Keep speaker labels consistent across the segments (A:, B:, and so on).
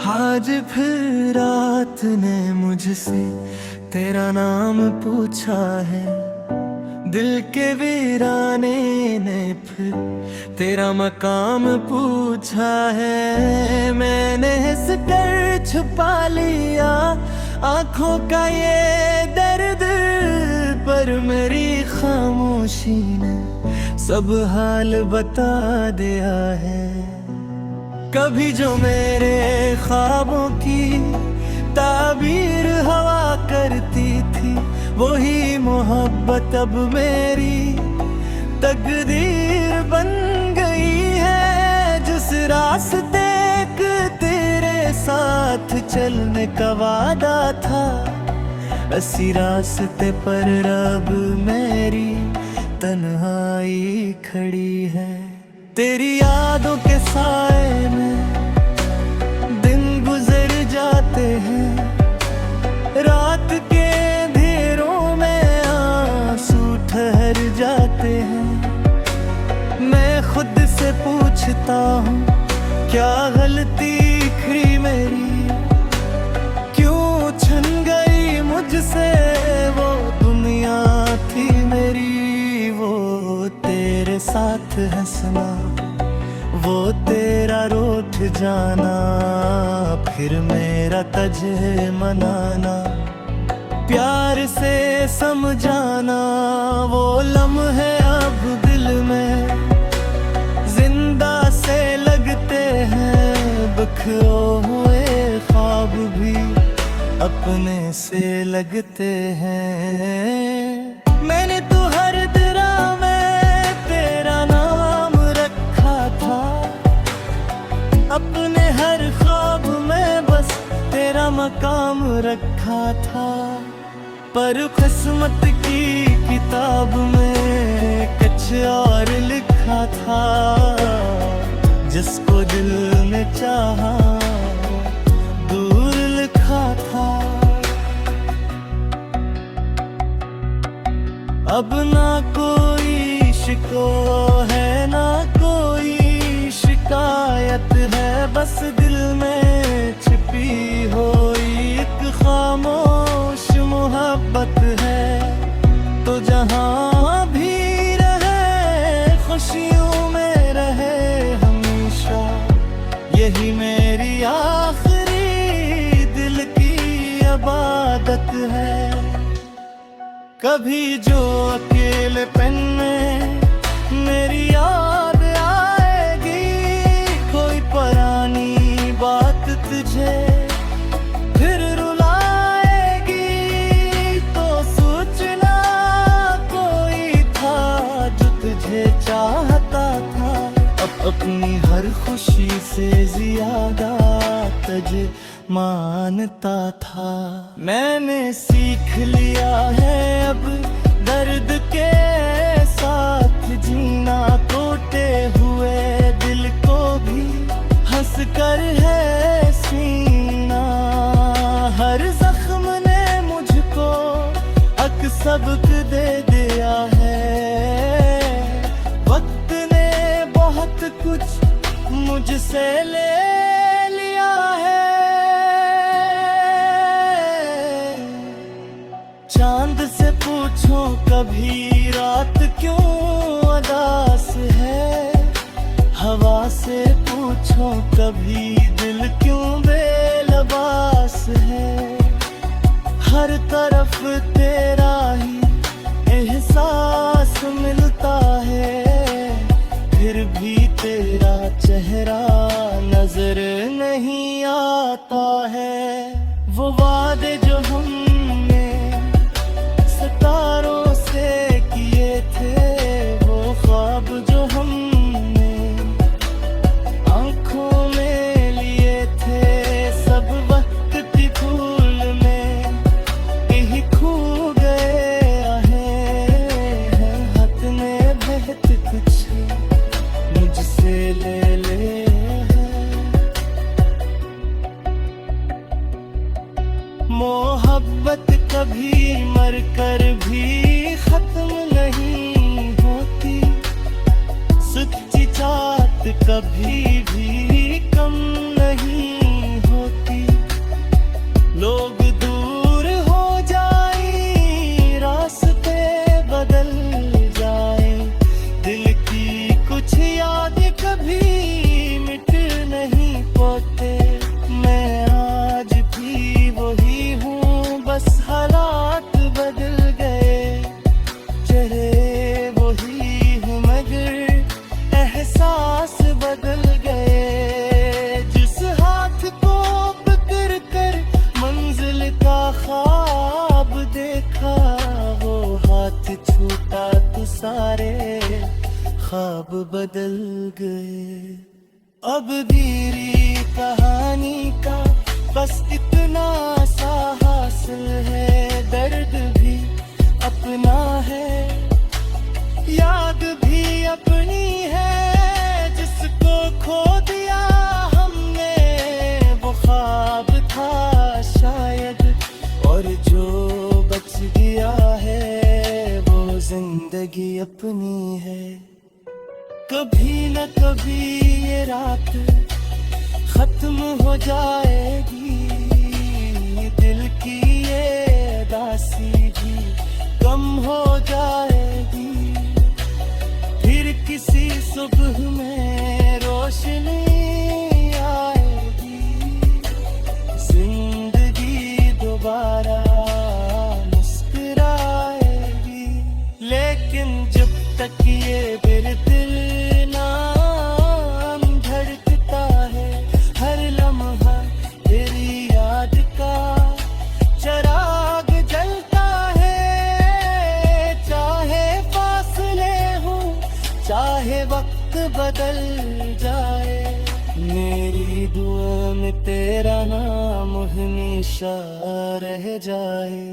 A: आज फिर रात ने मुझसे तेरा नाम पूछा है। दिल के वीराने ने फिर तेरा मकाम पूछा है। मैंने हंस कर छुपा लिया आंखों का ये दर्द, पर मेरी खामोशी ने सब हाल बता दिया है। कभी जो मेरे ख्वाबों की ताबीर हवा करती थी, वही मोहब्बत अब मेरी तकदीर बन गई है। जिस रास्ते तेरे साथ चलने का वादा था, इसी रास्ते पर अब मेरी तन्हाई खड़ी है। तेरी यादों के साए में दिन गुजर जाते हैं, रात के अंधेरों में आंसू ठहर जाते हैं। मैं खुद से पूछता हूँ क्या गलती थी मेरी, क्यों छन गई मुझसे वो दुनिया थी मेरी। वो तेरे साथ हंसना, वो तेरा रूठ जाना, फिर मेरा तुझे मनाना, प्यार से समझाना। वो लम्हे अब दिल में जिंदा से लगते हैं, बिखरे हुए ख्वाब भी अपने से लगते हैं। मैंने तो हर दिरा में तेरा नाम रखा था, अपने हर ख्वाब में बस तेरा मकाम रखा था। पर किस्मत की किताब में कुछ और लिखा था, जिसको दिल ने चाहा दूर लिखा था। अब ना कोई शिको है ना कोई शिकायत है, बस दिल में छिपी हुई एक खामोश मोहब्बत है। तो जहाँ भी रहे खुशियों में रहे हमेशा, यही मेरी आखिरी दिल की इबादत है। कभी जो अकेलेपन में मेरी याद आएगी, कोई पुरानी बात तुझे फिर रुलाएगी, तो सोचना कोई था जो तुझे चाहता था। अब अपनी हर खुशी से ज्यादा तुझे मानता था। मैंने सीख लिया है अब दर्द के साथ जीना, टूटे हुए दिल को भी हंस कर है सीना। हर जख्म ने मुझको अक सबक दे दिया है, वक्त ने बहुत कुछ मुझसे ले लिया है। चांद से पूछो कभी रात क्यों उदास है, हवा से पूछो कभी दिल क्यों बेलबास है। हर तरफ तेरा ही एहसास मिलता है, फिर भी तेरा चेहरा नजर नहीं आता है। वो वादे जो हमने सितारों से किए थे, वो ख्वाब जो हमने आंखों में लिए थे, सब वक्त की फूल में यही खो गए हैं। हाथ ने बहुत कुछ मुझसे ले ले मोहब्बत कभी मरकर भी खत्म नहीं होती, सच्ची चाहत कभी भी कम नहीं होती। ख्वाब बदल गए। अब धीरी कहानी का बस इतना सा हासिल है, दर्द भी अपना है, याद भी अपनी है। जिसको खो दिया हमने वो ख्वाब था शायद, और जो बच गया है वो जिंदगी अपनी है। कभी न कभी ये रात खत्म हो जाएगी, दिल की ये दासी भी कम हो जाएगी। फिर किसी सुबह में रोशनी आएगी, जिंदगी दोबारा मुस्कुराएगी। लेकिन जब तक ये मेरे दिल नाम धड़कता है, हर लम्हा तेरी याद का चराग जलता है। चाहे फासले हो, चाहे वक्त बदल जाए, मेरी दुआ में तेरा नाम हमेशा रह जाए।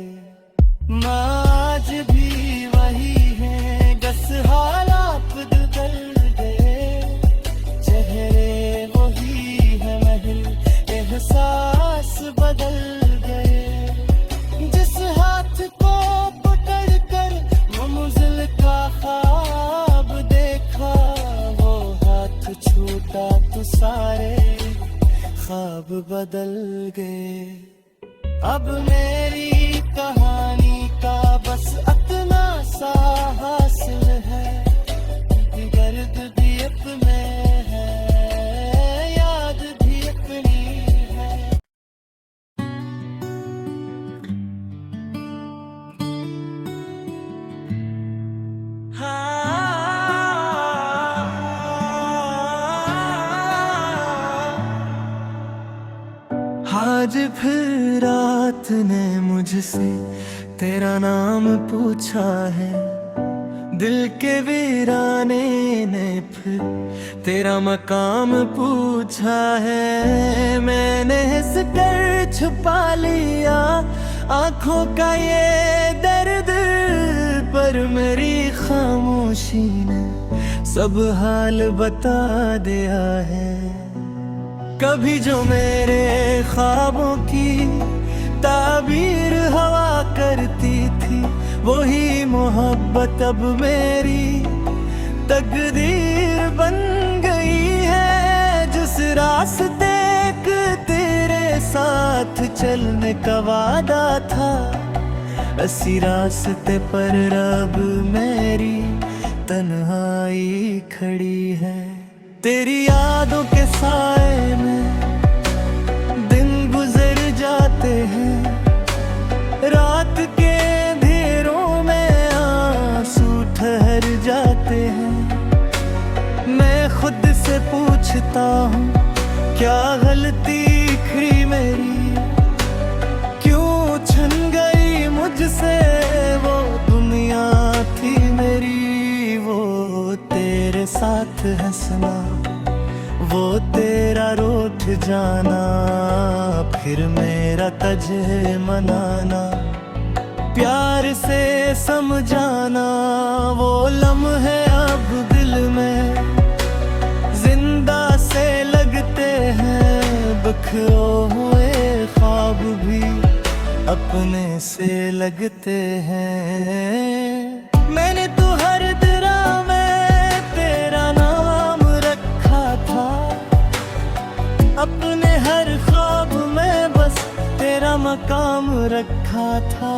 A: आज भी वही है, बस हालात बदल गए, चेहरे वही है महल, एहसास बदल गए। जिस हाथ को पकड़ कर मंजिल का ख्वाब देखा, वो हाथ छूटा तो सारे ख्वाब बदल गए। अब मेरी कहानी का बस इतना सा हासिल है, दर्द भी अपने है, याद भी अपनी है। आज फिर रात ने मुझसे तेरा नाम पूछा है, दिल के वीराने ने फिर तेरा मकाम पूछा है। मैंने हंस कर छुपा लिया आंखों का ये दर्द, पर मेरी खामोशी ने सब हाल बता दिया है। कभी जो मेरे ख्वाबों की ताबीर हवा करती थी, वही मोहब्बत अब मेरी तकदीर बन गई है। जिस रास्ते तेरे साथ चलने का वादा था, इसी रास्ते पर अब मेरी तन्हाई खड़ी है। तेरी यादों के साए में दिन गुजर जाते हैं, रात के अंधेरों में आंसू ठहर जाते हैं। मैं खुद से पूछता हूँ क्या गलती थी मेरी, क्यों छन गई मुझसे वो दुनिया थी मेरी। वो तेरे साथ हंसना, वो तेरा रूठ जाना, फिर मेरा तुझे मनाना, प्यार से समझाना, वो लम्हे अब दिल में जिंदा से लगते हैं। बिखरो हुए ख्वाब भी अपने से लगते हैं। मैंने तो हर दिरा में तेरा नाम रखा था, अपने हर ख्वाब में बस तेरा मकाम रखा था।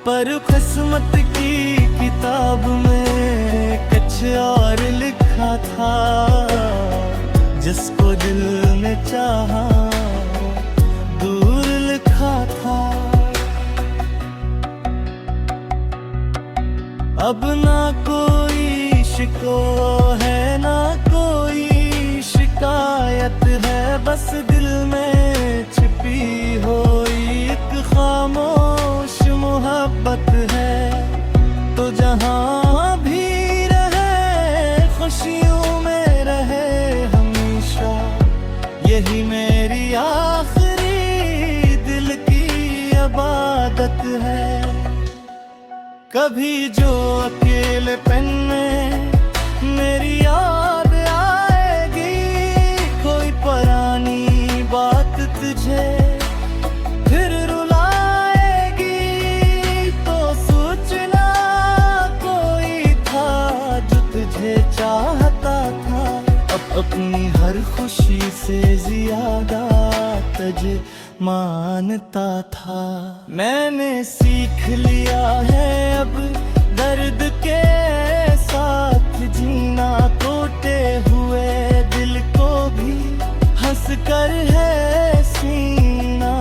A: पर किस्मत की किताब में कुछ और लिखा था, जिसको दिल में चाहा दूर लिखा था। अब ना कोई शिको है, ना कोई शिकायत है, बस दिल में छिपी हुई एक खामोश मोहब्बत है। तो जहाँ भी रहे खुश इबादत है। कभी जो अकेलेपन में मेरी याद आएगी, कोई पुरानी बात तुझे फिर रुलाएगी, तो सोचना कोई था जो तुझे चाहता था। अब अपनी हर खुशी से ज्यादा तुझे मानता था। मैंने सीख लिया है अब दर्द के साथ जीना, टूटे हुए दिल को भी हंस कर है सीना।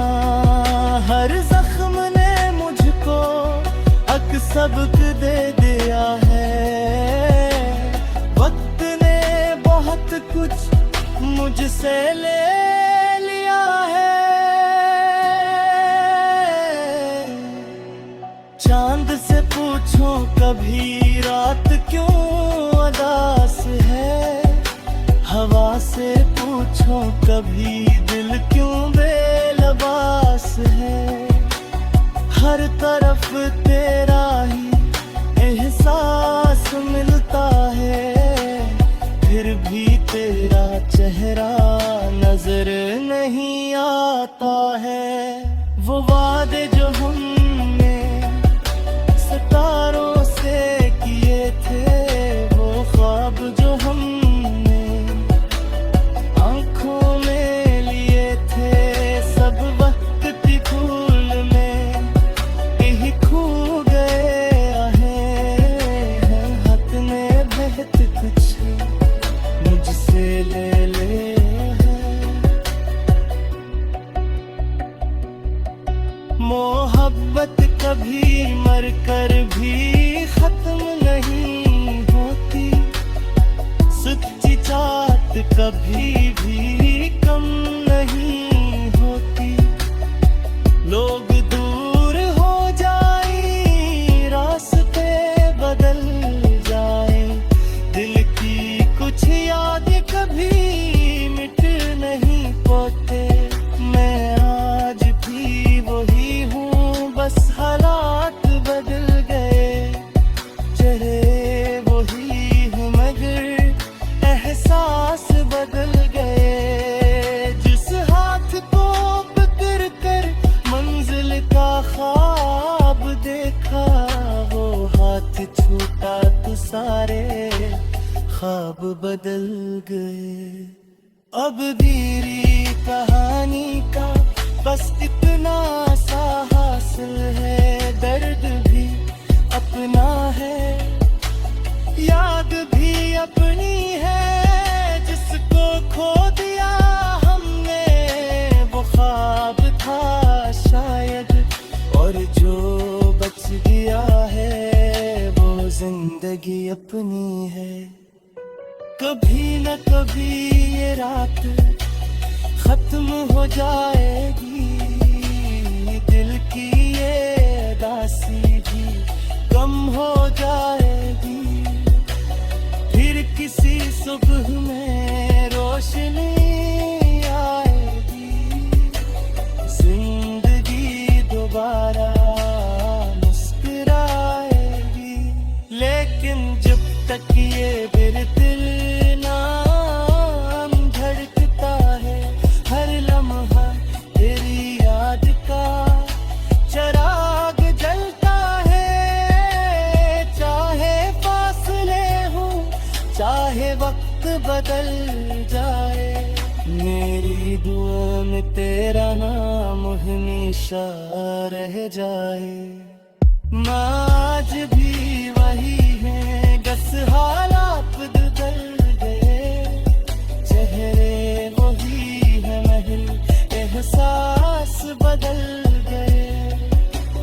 A: हर जख्म ने मुझको अक सबक दे दिया है, वक्त ने बहुत कुछ मुझसे ले लिया है। चांद से पूछो कभी रात क्यों उदास है, हवा से पूछो कभी दिल क्यों बेलबास है। हर तरफ तेरा ही एहसास मिलता है, फिर भी तेरा चेहरा नजर नहीं आता है। वो वादे जो हमने सितारों से किए थे, वो ख्वाब जो हमने आंखों में लिए थे, सब वक्त की फूल में यही खो गए हैं। हाथ ने बहुत कुछ मुझसे ले ले है। मोहब्बत कभी मर कर भी खत्म नहीं होती, सच्ची चाहत कभी भी कम नहीं होती। लोग दूर हो जाए, रास्ते बदल जाए, दिल की कुछ यादें कभी मिट नहीं पाते। मैं आज भी वही हूँ, बस हालात बदल गए। चेहरे वही हैं मगर एहसास बदल गए। जिस हाथ को पकड़ कर मंजिल का ख्वाब देखा, वो हाथ छूटा तो सारे ख्वाब बदल गए। अब मेरी कहानी का बस इतना सा हासिल है, दर्द भी अपना है, याद भी अपनी है। जिसको खो दिया हमने वो ख्वाब था शायद, और जो बच गया है वो जिंदगी अपनी है। कभी न कभी ये रात खत्म हो जाएगी, दिल की ये दासी भी कम हो जाएगी। फिर किसी सुबह में रोशनी आएगी, जिंदगी दोबारा मुस्कुराएगी। लेकिन जब तक ये मेरे दिल नाम धड़कता है, हर लम्हा तेरी याद का चराग जलता है। चाहे फासले हो, चाहे वक्त बदल जाए, मेरी दुआ में तेरा नाम हमेशा रह जाए। आज भी वही है, बस हालात बदल गए। चेहरे वही है महल एहसास बदल गए।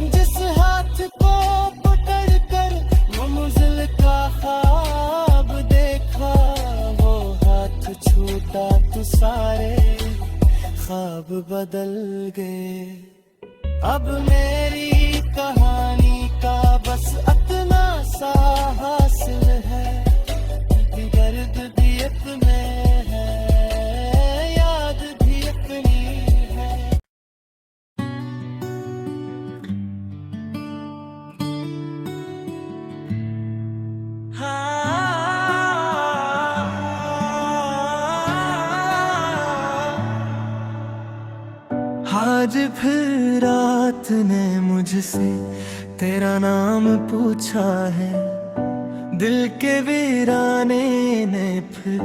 A: जिस हाथ को पकड़ कर मंजिल का ख्वाब देखा, वो हाथ छूटा तो सारे ख्वाब बदल गए। अब मेरी कहानी का बस इतना सा हासिल है, दर्द भी अपने है, याद भी अपनी है। आज फिर रात ने मुझसे तेरा नाम पूछा है, दिल के वीराने ने फिर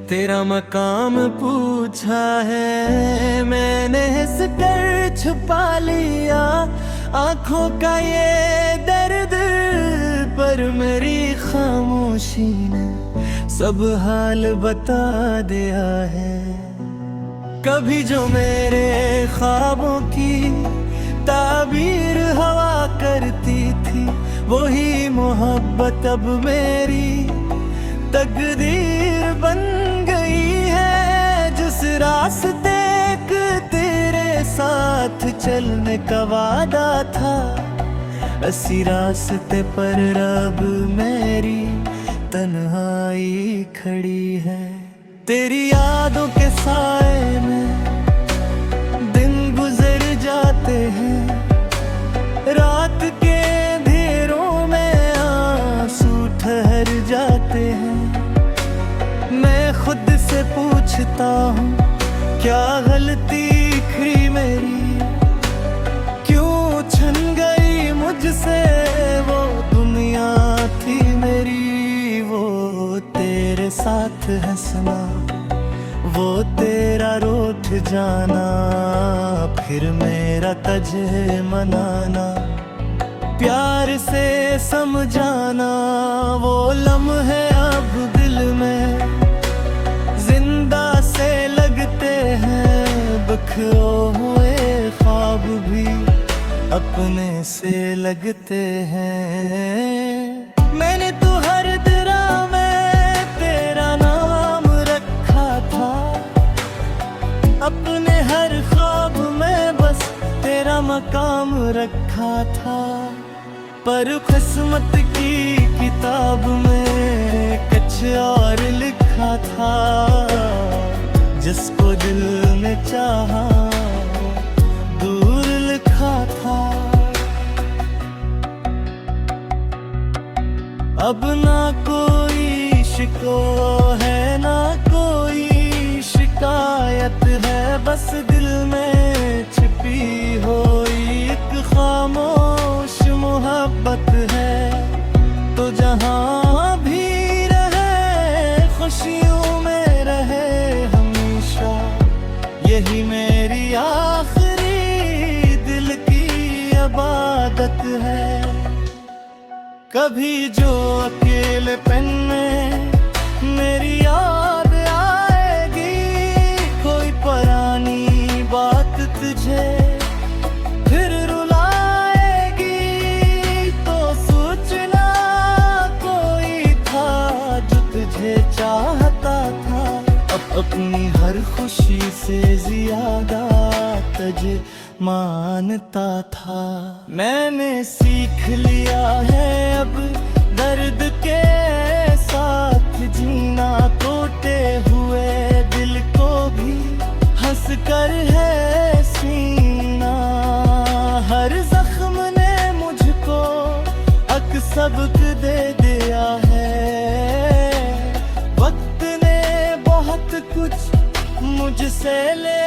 A: तेरा मकाम पूछा है। मैंने हंस कर छुपा लिया आंखों का ये दर्द, पर मेरी खामोशी ने सब हाल बता दिया है। कभी जो मेरे ख्वाबों की ताबीर हवा करती थी, वही मोहब्बत अब मेरी तकदीर बन गई है। जिस रास्ते के तेरे साथ चलने का वादा था, इसी रास्ते पर अब मेरी तन्हाई खड़ी है। तेरी यादों के साए में दिन गुजर जाते हैं, रात के अंधेरों में आंसू ठहर जाते हैं। मैं खुद से पूछता हूँ क्या गलती थी मेरी, क्यों छन गई मुझसे वो दुनिया थी मेरी। वो तेरे साथ हंसना, वो तेरा रूठ जाना, फिर मेरा तुझे मनाना, प्यार से समझाना, वो लम्हे अब दिल में जिंदा से लगते हैं। बिखरो हुए ख्वाब भी अपने से लगते हैं। मैंने तो हर दिरा में तेरा नाम रखा था, अपने हर ख्वाब में बस तेरा मकाम रखा था। पर किस्मत की किताब में कुछ और लिखा था, जिसको दिल में चाहा दूर लिखा था। अब ना कोई शिको है ना कोई शिकायत है, बस दिल में छिपी हुई एक खामोश मोहब्बत है। तो जहाँ भी रहे खुशियों में रहे हमेशा, यही मेरी आखिरी दिल की इबादत है। कभी जो अकेलेपन में मेरी याद आएगी, कोई पुरानी बात तुझे फिर रुलाएगी, तो सोचना कोई था जो तुझे चाहता था। अब अपनी हर खुशी से ज्यादा तुझे मानता था। मैंने सीख लिया है अब दर्द के साथ जीना, टूटे हुए दिल को भी हंस कर है सीना। हर जख्म ने मुझको अक सबक दे दिया है, वक्त ने बहुत कुछ मुझसे ले